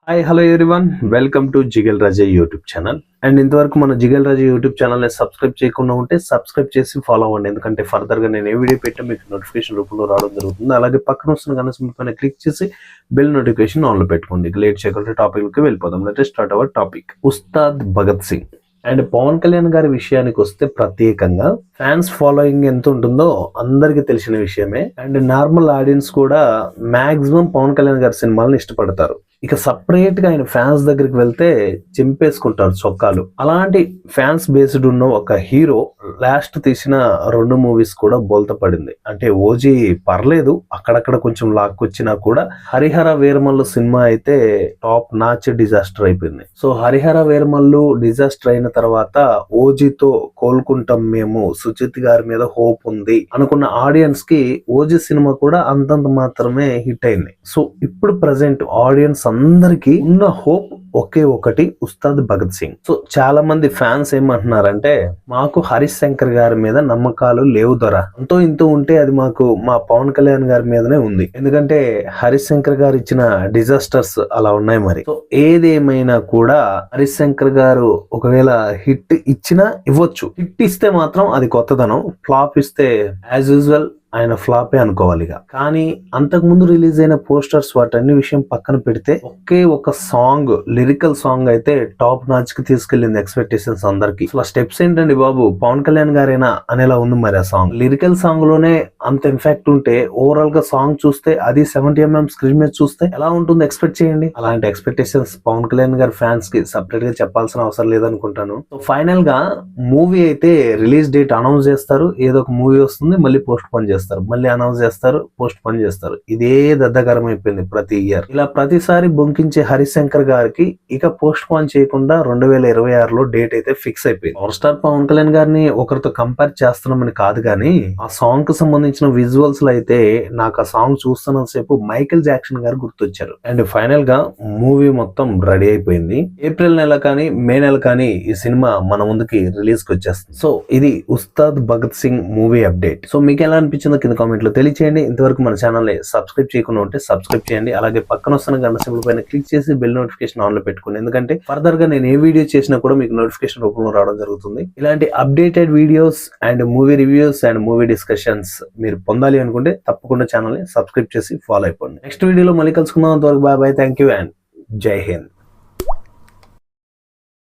Hi hello everyone, welcome to Jigal Raja YouTube channel. And ఇంతవరకు మన జిగల్ Raja YouTube ఛానల్ని సబ్స్క్రైబ్ చేయకుండా ఉంటే సబ్స్క్రైబ్ చేసి ఫాలో అవ్వండి. ఎందుకంటే ఫర్దర్గా నేను ఏ వీడియో పెట్టా మీకు నోటిఫికేషన్ రూపంలో రావడం జరుగుతుంది. అలాగే పక్కన వస్తున్న గంట సింబల్ పైన క్లిక్ చేసి బెల్ నోటిఫికేషన్ ఆన్లో పెట్టుకోండి. లేట్ చేయకుండా టాపిక్కి వెళ్ళిపోదాం. Let start our topic. Ustaad Bhagat Singh and Pawan Kalyan గారి విషయానికి వస్తే ప్రత్యేకంగా ఫ్యాన్స్ ఫాలోయింగ్ ఎంత ఉంటుందో అందరికి తెలిసిన విషయమే. అండ్ నార్మల్ ఆడియన్స్ కూడా మాక్సిమం పవన్ కళ్యాణ్ గారి సినిమాలను ఇష్టపడతారు. ఇక సపరేట్ గా ఆయన ఫ్యాన్స్ దగ్గరికి వెళ్తే చింపేసుకుంటారు చొక్కాలు. అలాంటి ఫ్యాన్స్ బేస్డ్ ఉన్న ఒక హీరో లాస్ట్ తీసిన 2 మూవీస్ కూడా బోల్తా పడింది. అంటే ఓజీ పర్లేదు, అక్కడక్కడ కొంచెం లాక్కొచ్చినా కూడా హరిహర వీరమల్లు సినిమా అయితే టాప్ నాచ్ డిజాస్టర్ అయిపోయింది. సో హరిహర వీరమల్లు డిజాస్టర్ అయిన తర్వాత ఓజీతో కోలుకుంటాం మేము, సుజిత్ గారి మీద హోప్ ఉంది అనుకున్న ఆడియన్స్ కి ఓజీ సినిమా కూడా అంతంత మాత్రమే హిట్ అయింది. సో ఇప్పుడు ప్రెసెంట్ ఆడియన్స్ అందరికి ఉన్న హోప్ ఒకే ఒకటి, ఉస్తాద్ భగత్ సింగ్. సో చాలా మంది ఫ్యాన్స్ ఏమంటున్నారంటే, మాకు హరీష్ శంకర్ గారి మీద నమ్మకాలు లేవు దొర, అంతో ఇంతో ఉంటే అది మాకు మా పవన్ కళ్యాణ్ గారి మీదనే ఉంది. ఎందుకంటే హరీష్ శంకర్ గారు ఇచ్చిన డిజాస్టర్స్ అలా ఉన్నాయి. మరి సో ఏదేమైనా కూడా హరీష్ శంకర్ గారు ఒకవేళ హిట్ ఇచ్చినా ఇవ్వచ్చు. హిట్ ఇస్తే మాత్రం అది కొత్తదనం, ఫ్లాప్ ఇస్తే యాజ్ యూజువల్ ఆయన ఫ్లాపే అనుకోవాలి. కానీ అంతకు ముందు రిలీజ్ అయిన పోస్టర్స్ వాటన్ని విషయం పక్కన పెడితే ఒకే ఒక సాంగ్, లిరికల్ సాంగ్ అయితే టాప్ నాచ్ కి తీసుకెళ్లింది ఎక్స్పెక్టేషన్స్ అందరికి. అసలు స్టెప్స్ ఏంటండి బాబు, పవన్ కళ్యాణ్ గారేనా అనేలా ఉంది మరి ఆ సాంగ్. లిరికల్ సాంగ్ లోనే అంత ఇంపాక్ట్ ఉంటే ఓవరాల్ గా సాంగ్ చూస్తే అది 70mm స్క్రీన్ మీద చూస్తే ఎలా ఉంటుందో ఎక్స్పెక్ట్ చేయండి. అలాంటి ఎక్స్పెక్టేషన్స్ పవన్ కళ్యాణ్ గారి ఫ్యాన్స్ కి సపరేట్ గా చెప్పాల్సిన అవసరం లేదనుకుంటాను. సో ఫైనల్ గా మూవీ అయితే రిలీజ్ డేట్ అనౌన్స్ చేస్తారు, ఏదో ఒక మూవీ వస్తుంది, మళ్ళీ పోస్ట్ పోన్ చేస్తారు, మళ్ళీ అనౌన్స్ చేస్తారు, పోస్ట్ పోన్ చేస్తారు. ఇదే దద్దకరం అయిపోయింది ప్రతి ఇయర్. ఇలా ప్రతిసారి బొంకించే హరీష్ శంకర్ గారికి ఇక పోస్ట్ పోన్ చేయకుండా 2026లో డేట్ అయితే ఫిక్స్ అయిపోయింది. పవర్ స్టార్ పవన్ కళ్యాణ్ గారిని ఒకరితో కంపేర్ చేస్తున్నామని కాదు, కానీ ఆ సాంగ్ కి సంబంధించిన విజువల్స్ లో అయితే నాకు ఆ సాంగ్ చూస్తున్న సేపు మైకేల్ జాక్సన్ గారు గుర్తొచ్చారు. అండ్ ఫైనల్ గా మూవీ మొత్తం రెడీ అయిపోయింది. ఏప్రిల్ నెల కానీ మే నెల కానీ ఈ సినిమా మన ముందుకి రిలీజ్ కి వచ్చేస్తుంది. సో ఇది Ustaad Bhagat Singh movie update. So మీకు ఎలా అనిపించిందో కింద కామెంట్ లో తెలియచేయండి. ఇంతవరకు మన ఛానల్ ని సబ్స్క్రైబ్ చేయకుండా ఉంటే సబ్స్క్రైబ్ చేయండి. అలాగే పక్కన వస్తున్న గంట సింబల్ పైన క్లిక్ చేసి బెల్ నోటిఫికేషన్ ఆన్ లో పెట్టుకోండి. ఎందుకంటే ఫర్దర్ గా నేను ఏ వీడియో చేసినా కూడా మీకు నోటిఫికేషన్ రూపంలో రావడం జరుగుతుంది. ఇలాంటి updated videos and movie reviews and movie discussions మీరు పొందాలి అనుకుంటే తప్పకుండా ఛానల్ ని సబ్స్క్రైబ్ చేసి ఫాలో అయిపోండి. నెక్స్ట్ వీడియోలో మళ్ళీ కలుసుకుందాం. అంతవరకు bye bye, thank you and జై హింద్.